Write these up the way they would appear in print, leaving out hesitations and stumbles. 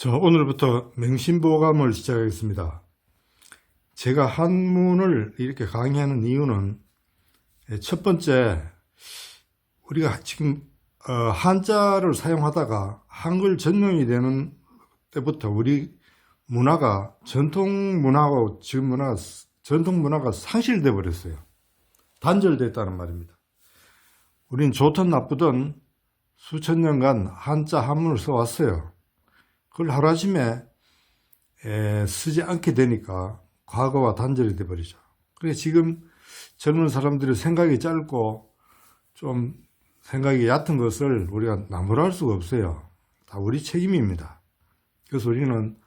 오늘부터 맹신보감을 시작하겠습니다. 제가 한문을 이렇게 강의하는 이유는 첫 번째, 우리가 지금 한자를 사용하다가 한글 전용이 되는 때부터 우리 문화가 전통 문화하고 전통 문화가 상실돼 버렸어요. 단절됐다는 말입니다. 우린 좋든 나쁘든 수천 년간 한자 한문을 써왔어요. 그걸 하루아침에 쓰지 않게 되니까 과거와 단절이 돼버리죠. 그래서 지금 젊은 사람들이 생각이 짧고 좀 생각이 얕은 것을 우리가 나무랄 수가 없어요. 다 우리 책임입니다. 그래서 우리는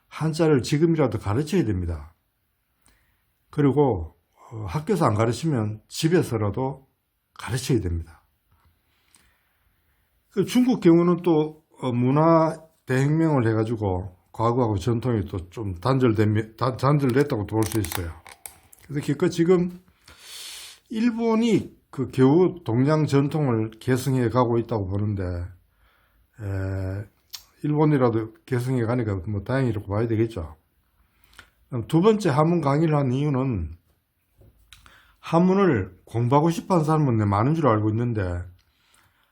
한자를 지금이라도 가르쳐야 됩니다. 그리고 학교에서 안 가르치면 집에서라도 가르쳐야 됩니다. 중국 경우는 또 문화 대혁명을 해가지고 과거하고 전통이 또 좀 단절됐다고 볼 수 있어요. 그래서 기껏 지금 일본이 겨우 동양 전통을 계승해 가고 있다고 보는데, 일본이라도 계승해 가니까 뭐 다행이라고 봐야 되겠죠. 두 번째 한문 강의를 한 이유는 한문을 공부하고 싶어 하는 사람은 많은 줄 알고 있는데,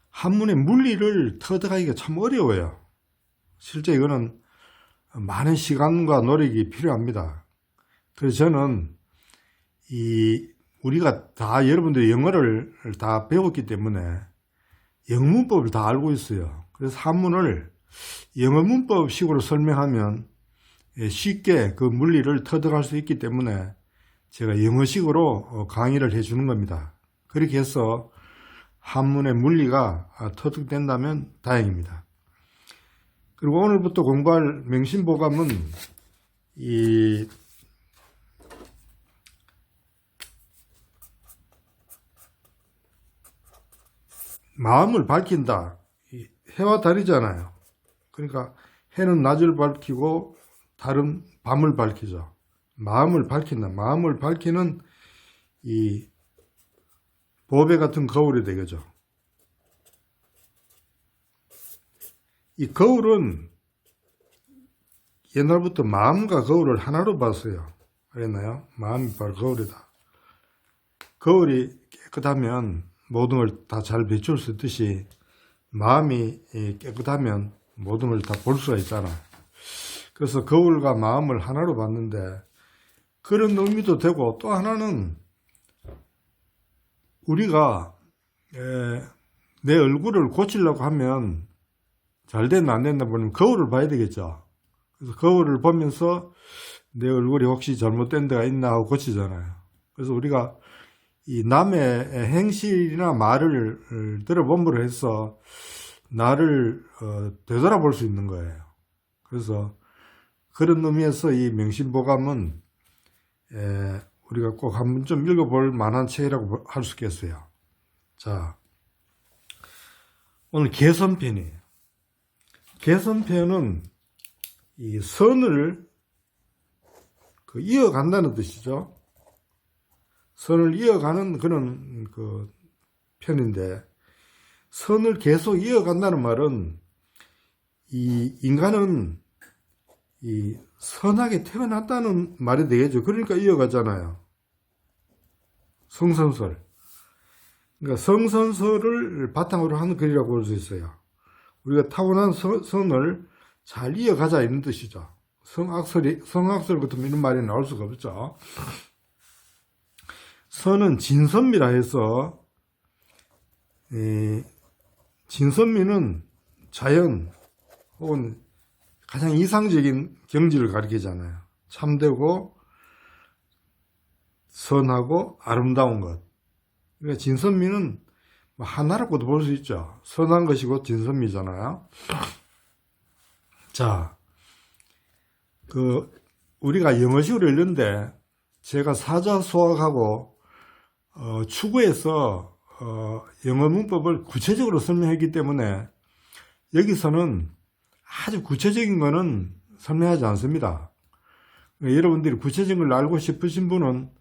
한문의 물리를 터득하기가 참 어려워요. 실제 이거는 많은 시간과 노력이 필요합니다. 그래서 저는 우리가 다 여러분들이 영어를 다 배웠기 때문에 영문법을 다 알고 있어요. 그래서 한문을 영어 문법식으로 설명하면 쉽게 그 물리를 터득할 수 있기 때문에 제가 영어식으로 강의를 해주는 겁니다. 그렇게 해서 한문의 물리가 터득된다면 다행입니다. 그리고 오늘부터 공부할 맹신보감은 마음을 밝힌다. 해와 달이잖아요. 그러니까 해는 낮을 밝히고 달은 밤을 밝히죠. 마음을 밝힌다. 마음을 밝히는 이 보배 같은 거울이 되겠죠. 이 거울은 옛날부터 마음과 거울을 하나로 봤어요. 알겠나요? 마음이 바로 거울이다. 거울이 깨끗하면 모든 걸 다 잘 비출 수 있듯이 마음이 깨끗하면 모든 걸 다 볼 수가 있잖아. 그래서 거울과 마음을 하나로 봤는데 그런 의미도 되고, 또 하나는 우리가 내 얼굴을 고치려고 하면 잘 됐나 안 됐나 보면 거울을 봐야 되겠죠. 그래서 거울을 보면서 내 얼굴이 혹시 잘못된 데가 있나 하고 고치잖아요. 그래서 우리가 이 남의 행실이나 말을 들어봄으로 해서 나를 되돌아볼 수 있는 거예요. 그래서 그런 의미에서 이 명심보감은 우리가 꼭 한 번쯤 읽어볼 만한 책이라고 할 수 있겠어요. 자, 오늘 개선편이에요. 개선편은 이 선을 이어간다는 뜻이죠. 선을 이어가는 그런 편인데, 선을 계속 이어간다는 말은 이 인간은 이 선하게 태어났다는 말이 되겠죠. 그러니까 이어가잖아요. 성선설. 그러니까 성선설을 바탕으로 하는 글이라고 볼 수 있어요. 우리가 타고난 선을 잘 이어가자 이런 뜻이죠. 성악설 같은 이런 말이 나올 수가 없죠. 선은 진선미라 해서, 진선미는 자연 혹은 가장 이상적인 경지를 가리키잖아요. 참되고 선하고 아름다운 것. 그러니까 진선미는 하나라고도 볼 수 있죠. 선한 것이고 진선미잖아요. 자, 우리가 영어식으로 읽는데 제가 사자수학하고 추구해서 영어 문법을 구체적으로 설명했기 때문에 여기서는 아주 구체적인 거는 설명하지 않습니다. 여러분들이 구체적인 걸 알고 싶으신 분은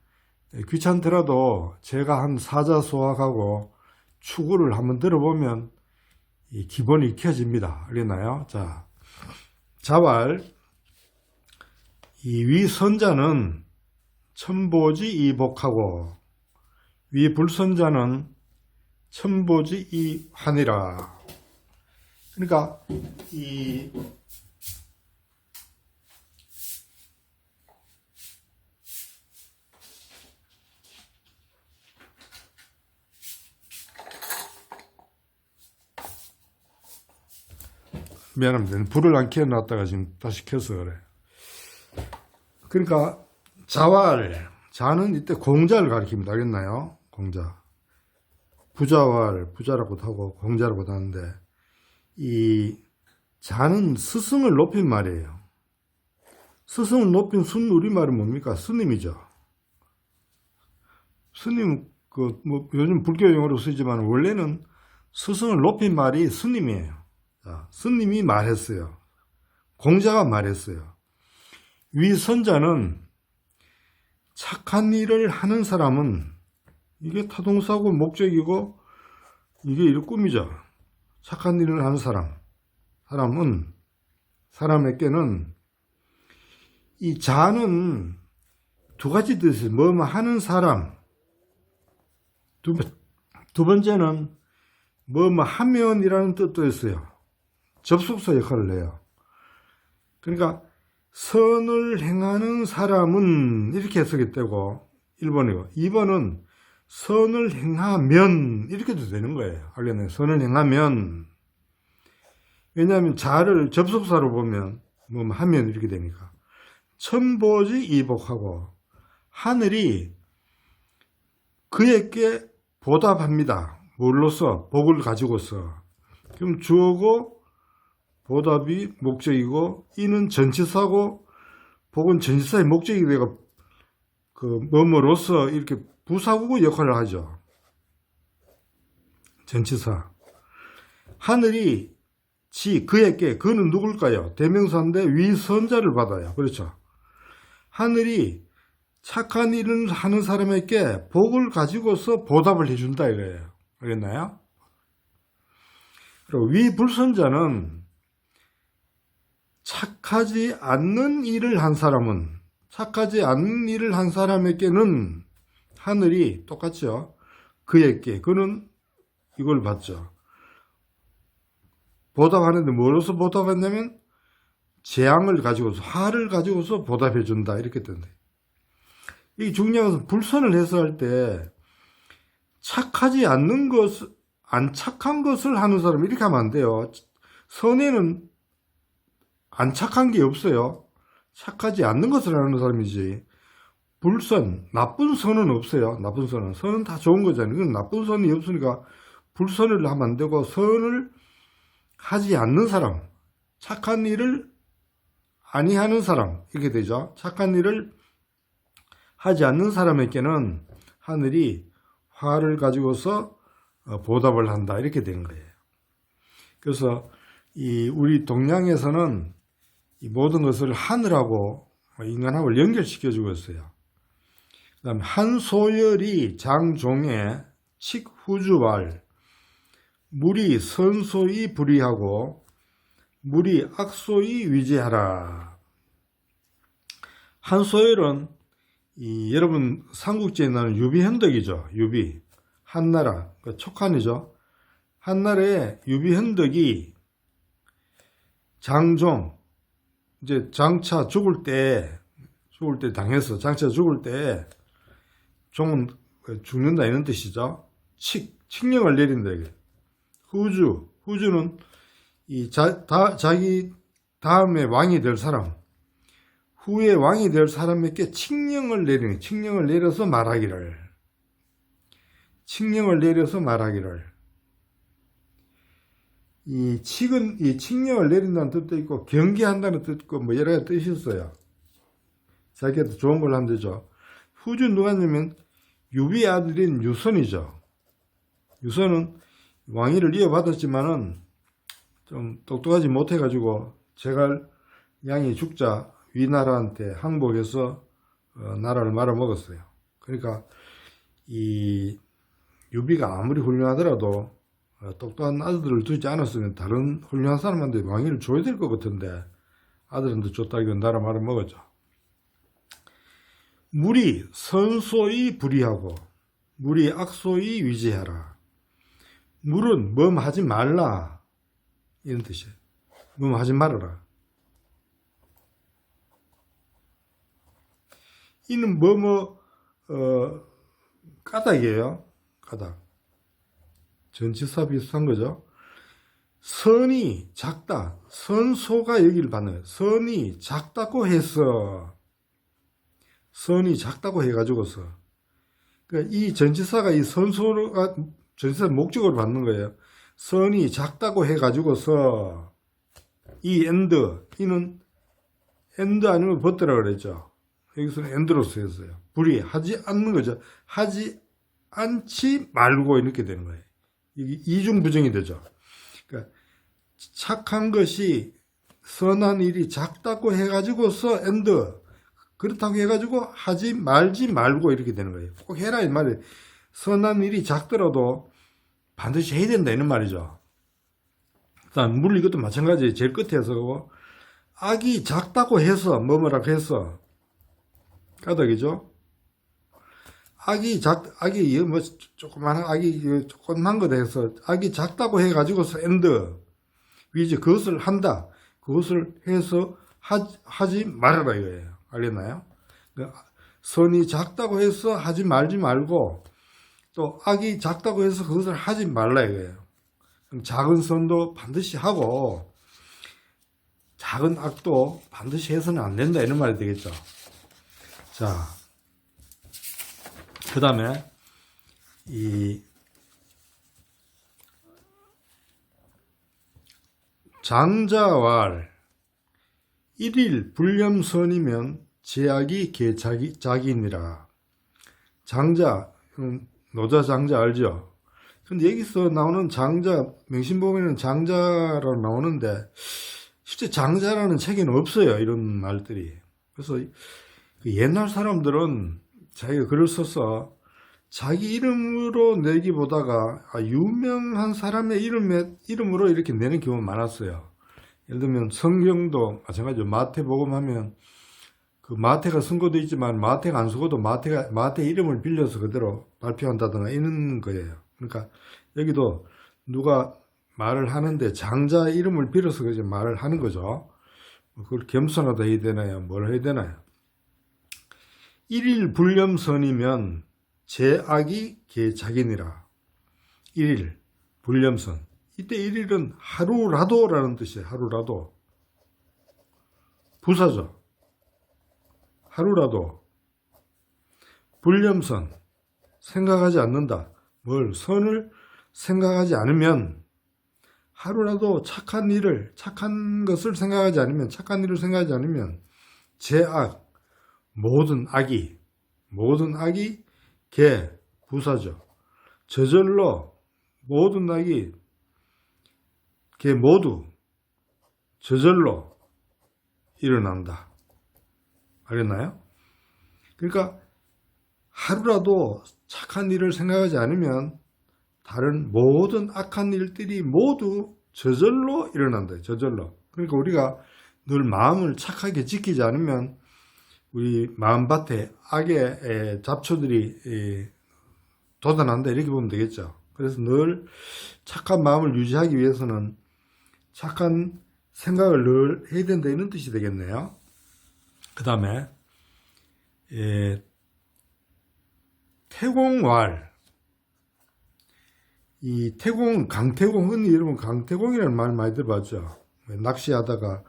귀찮더라도 제가 한 사자수학하고 추구를 한번 들어보면 이 기본이 익혀집니다. 알겠나요? 자, 자왈, 이 위선자는 천보지이복하고 위불선자는 천보지이환이라. 그러니까 이 미안합니다. 불을 안 켜놨다가 지금 다시 켜서 그래. 그러니까 자왈, 자는 이때 공자를 가리킵니다. 알겠나요? 공자. 부자왈, 부자라고도 하고 공자라고도 하는데, 이 자는 스승을 높인 말이에요. 스승을 높인 순 우리말은 뭡니까? 스님이죠. 스님, 요즘 불교 용어로 쓰지만 원래는 스승을 높인 말이 스님이에요. 자, 스님이 말했어요. 공자가 말했어요. 위선자는 착한 일을 하는 사람은 이게 타동사고 목적이고 이게 일꿈이죠. 착한 일을 하는 사람에게는 이 자는 두 가지 뜻이 뭐뭐 하는 사람, 두 번째는 뭐뭐 하면이라는 뜻도 있어요. 접속사 역할을 해요. 그러니까 선을 행하는 사람은 이렇게 해석이 되고 1번이고 2번은 선을 행하면 이렇게도 되는 거예요. 알겠나요? 선을 행하면. 왜냐하면 자를 접속사로 보면 뭐 하면 이렇게 되니까. 천보지이복하고 하늘이 그에게 보답합니다. 뭘로써? 복을 가지고서. 그럼 주어고 보답이 목적이고 이는 전치사고 복은 전치사의 목적이 되고 뭐뭐로서 이렇게 부사구구 역할을 하죠. 전치사. 하늘이 그에게, 그는 누굴까요? 대명사인데 위선자를 받아요. 그렇죠. 하늘이 착한 일을 하는 사람에게 복을 가지고서 보답을 해준다 이거예요. 알겠나요? 그리고 위불선자는 착하지 않는 일을 한 사람에게는 하늘이 똑같죠. 그에게, 그는 이걸 받죠. 보답하는데 뭐로서 보답했냐면 재앙을 가지고서, 화를 가지고서 보답해준다 이렇게 된다. 이 중요한 것은 불선을 해석할 때 착하지 않는 것, 안 착한 것을 하는 사람 이렇게 하면 안 돼요. 선에는 안 착한 게 없어요. 착하지 않는 것을 하는 사람이지. 불선, 나쁜 선은 없어요. 나쁜 선은. 선은 다 좋은 거잖아요. 그건 나쁜 선이 없으니까 불선을 하면 안 되고 선을 하지 않는 사람, 착한 일을 아니하는 사람 이렇게 되죠. 착한 일을 하지 않는 사람에게는 하늘이 화를 가지고서 보답을 한다 이렇게 되는 거예요. 그래서 이 우리 동양에서는 이 모든 것을 하늘하고 인간하고 연결시켜주고 있어요. 그 다음에 한소열이 장종에 칙후주왈 물이 선소히 불이하고 물이 악소히 위제하라. 한소열은 여러분 삼국지에 나오는 유비현덕이죠. 유비 한나라 촉한이죠. 한나라의 유비현덕이 장종 이제 장차 죽을 때 당해서 장차 죽을 때 종은 죽는다 이런 뜻이죠. 칙령을 내린다 이게. 후주는 자기 다음에 왕이 될 사람, 후에 왕이 될 사람에게 칙령을 내려서 말하기를. 이 칙령을 내린다는 뜻도 있고 경계한다는 뜻도 있고 뭐 여러 가지 뜻이 있어요. 자기한테 좋은 걸 하면 되죠. 후주 누가냐면 유비의 아들인 유선이죠. 유선은 왕위를 이어받았지만은 좀 똑똑하지 못해가지고 제갈 양이 죽자 위나라한테 항복해서 나라를 말아먹었어요. 그러니까 이 유비가 아무리 훌륭하더라도 똑똑한 아들들을 두지 않았으면 다른 훌륭한 사람한테 왕위를 줘야 될 것 같은데 아들한테 줬다 이건 나라 말아 먹었죠. 물이 선소히 불이하고 물이 악소히 위지하라. 물은 하지 말라 이런 뜻이에요. 하지 말아라. 이는 까닭이에요. 까닭. 전치사 비슷한 거죠. 선이 작다. 선소가 여기를 받는 거예요. 선이 작다고 해서. 선이 작다고 해가지고서. 그러니까 이 전치사가 이 선소가 전치사 목적으로 받는 거예요. 선이 작다고 해가지고서 이 이는 엔드 아니면 버트라고 그랬죠. 여기서는 엔드로서 했어요. 불이 하지 않는 거죠. 하지 않지 말고 이렇게 되는 거예요. 이게 이중부정이 되죠. 그러니까 착한 것이 선한 일이 작다고 해가지고서 엔드 그렇다고 해가지고 하지 말지 말고 이렇게 되는 거예요. 꼭 해라 이 말이에요. 선한 일이 작더라도 반드시 해야 된다 이런 말이죠. 일단 물 이것도 마찬가지예요. 제일 끝에서 악이 작다고 해서 뭐라고 해서 까닭이죠. 악이 조그만한 거다 해서 악이 작다고 해가지고서 엔드 위즈 그것을 한다. 그것을 해서 하지 말아라 이거예요. 알겠나요? 선이 작다고 해서 하지 말지 말고 또 악이 작다고 해서 그것을 하지 말라 이거예요. 작은 선도 반드시 하고 작은 악도 반드시 해서는 안 된다 이런 말이 되겠죠. 자, 그 다음에 이 장자왈 일일 불념선이면 제약이 개자기니라. 장자, 노자 장자 알죠? 근데 여기서 나오는 장자, 명심보면은 장자라고 나오는데 실제 장자라는 책에는 없어요. 이런 말들이. 그래서 옛날 사람들은 자기가 글을 써서 자기 이름으로 내기보다가 유명한 사람의 이름으로 이렇게 내는 경우가 많았어요. 예를 들면 성경도 마찬가지로 마태복음 하면 그 마태가 쓴 것도 있지만 마태가 안 쓰고도 마태 이름을 빌려서 그대로 발표한다든가 이런 거예요. 그러니까 여기도 누가 말을 하는데 장자 이름을 빌어서 그저 말을 하는 거죠. 그걸 겸손하다 해야 되나요? 뭘 해야 되나요? 일일 불념선이면 제악이 개자기니라. 일일 불념선. 이때 일일은 하루라도라는 뜻이에요. 하루라도. 부사죠. 하루라도. 불념선. 생각하지 않는다. 선을 생각하지 않으면 하루라도 착한 것을 생각하지 않으면 착한 일을 생각하지 않으면 제악 모든 악이 개 부사죠. 저절로 모든 악이 개 모두 저절로 일어난다. 알겠나요? 그러니까 하루라도 착한 일을 생각하지 않으면 다른 모든 악한 일들이 모두 저절로 일어난다. 저절로. 그러니까 우리가 늘 마음을 착하게 지키지 않으면 우리 마음밭에 악의 잡초들이 돋아난다 이렇게 보면 되겠죠. 그래서 늘 착한 마음을 유지하기 위해서는 착한 생각을 늘 해야 된다 이런 뜻이 되겠네요. 그 다음에 태공왈 이 강태공 흔히 여러분 강태공이라는 말 많이 들어봤죠. 낚시하다가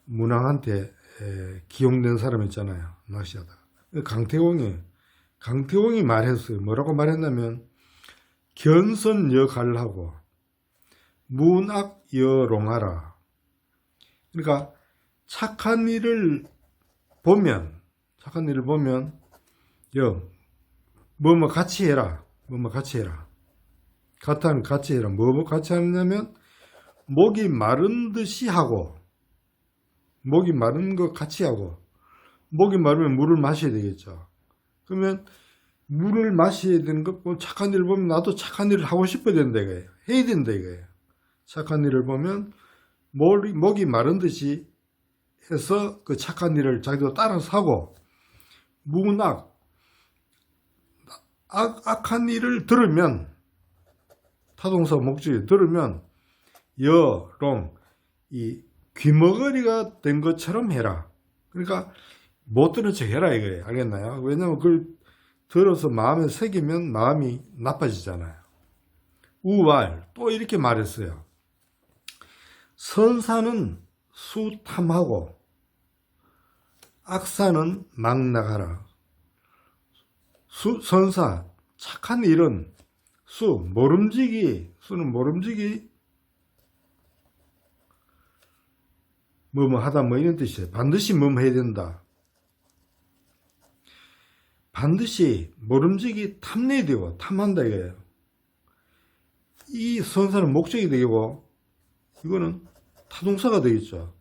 문왕한테 기용된 사람 있잖아요. 낚시하다. 강태공이 말했어요. 뭐라고 말했냐면 견선여갈하고 문악여롱하라. 그러니까 착한 일을 보면 뭐뭐 같이 해라. 같이 해라. 뭐 같이 하냐면 목이 마른 듯이 하고 목이 마른 거 같이 하고 목이 마르면 물을 마셔야 되겠죠. 그러면 물을 마셔야 되는 거 착한 일을 보면 나도 착한 일을 하고 싶어야 된다 이거예요. 해야 된다 이거예요. 착한 일을 보면 목이 마른 듯이 해서 그 착한 일을 자기도 따라서 하고, 무문악, 악한 일을 들으면, 타동사 목적이 들으면, 여롱, 이 귀머거리가 된 것처럼 해라. 그러니까 못 들은 척 해라 이거예요. 알겠나요? 왜냐면 그걸 들어서 마음에 새기면 마음이 나빠지잖아요. 우왈, 또 이렇게 말했어요. 선사는 수탐하고 악사는 막 나가라. 선사, 착한 일은 모름지기, 수는 모름지기, 뭐뭐 하다 뭐 이런 뜻이에요. 반드시 뭐뭐 해야 된다. 반드시 모름지기 탐내야 되고 탐한다 이거예요. 이 선사는 목적이 되고 이거는 타동사가 되겠죠.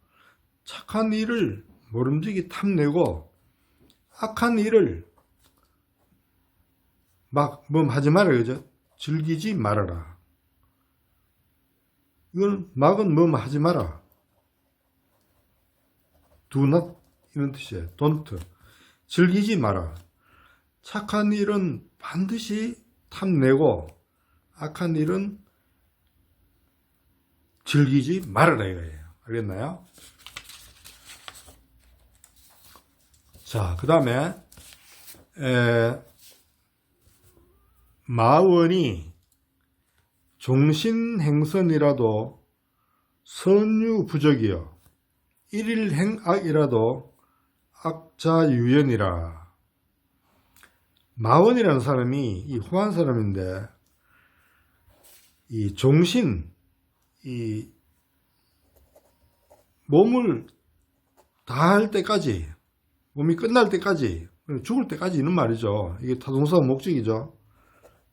착한 일을 모름지기 탐내고 악한 일을 막 하지 말아요. 그죠? 즐기지 말아라. 이건 막은 하지 마라. Do not 이런 뜻이에요. don't. 즐기지 마라. 착한 일은 반드시 탐내고 악한 일은 즐기지 말아라 이거예요. 알겠나요? 자, 그 다음에 마원이 종신행선이라도 선유부적이여 일일행악이라도 악자유연이라. 마원이라는 사람이 이 후한 사람인데 이 종신 이 몸을 다할 때까지 몸이 끝날 때까지 죽을 때까지 있는 말이죠. 이게 타동사 목적이죠.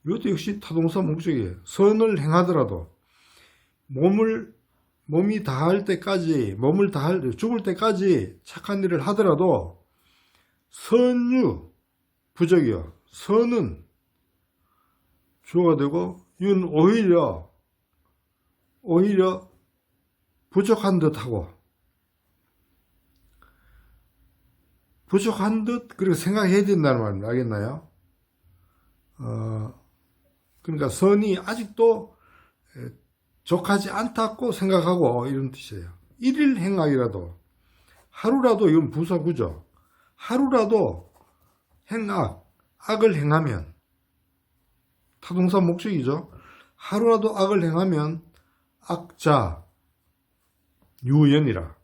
이것도 역시 타동사 목적이에요. 선을 행하더라도 몸이 다할 때까지 죽을 때까지 착한 일을 하더라도 선유 부적이요. 선은 주어가 되고 윤 오히려 부족한 듯하고 부족한 듯 그렇게 생각해야 된다는 말입니다. 알겠나요? 그러니까 선이 아직도 족하지 않다고 생각하고 이런 뜻이에요. 일일 행악이라도 하루라도 이건 부사구죠. 하루라도 악을 행하면 타동사 목적이죠. 하루라도 악을 행하면 악자 유연이라.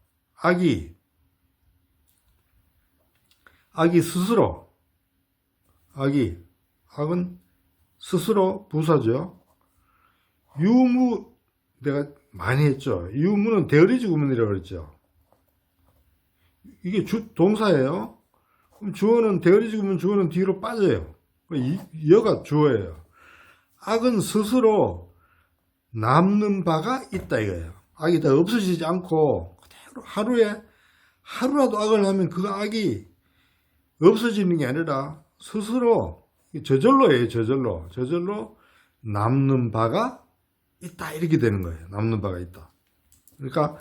악은 스스로 부사죠. 유무 내가 많이 했죠. 유무는 대어리지 구문이라고 그랬죠. 이게 동사예요. 그럼 주어는 대어리지 구문 주어는 뒤로 빠져요. 여가 주어예요. 악은 스스로 남는 바가 있다 이거예요. 악이 다 없어지지 않고 그대로 하루라도 악을 하면 그 악이 없어지는 게 아니라 스스로 저절로예요. 저절로 남는 바가 있다 이렇게 되는 거예요. 남는 바가 있다. 그러니까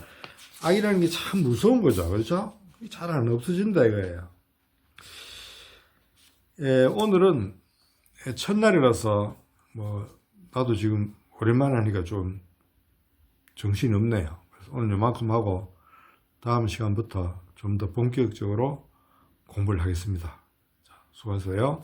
악이라는 게 참 무서운 거죠. 그렇죠? 잘 안 없어진다 이거예요. 오늘은 첫날이라서 나도 지금 오랜만에 하니까 좀 정신이 없네요. 그래서 오늘 요만큼 하고 다음 시간부터 좀 더 본격적으로 공부를 하겠습니다. 자, 수고하세요.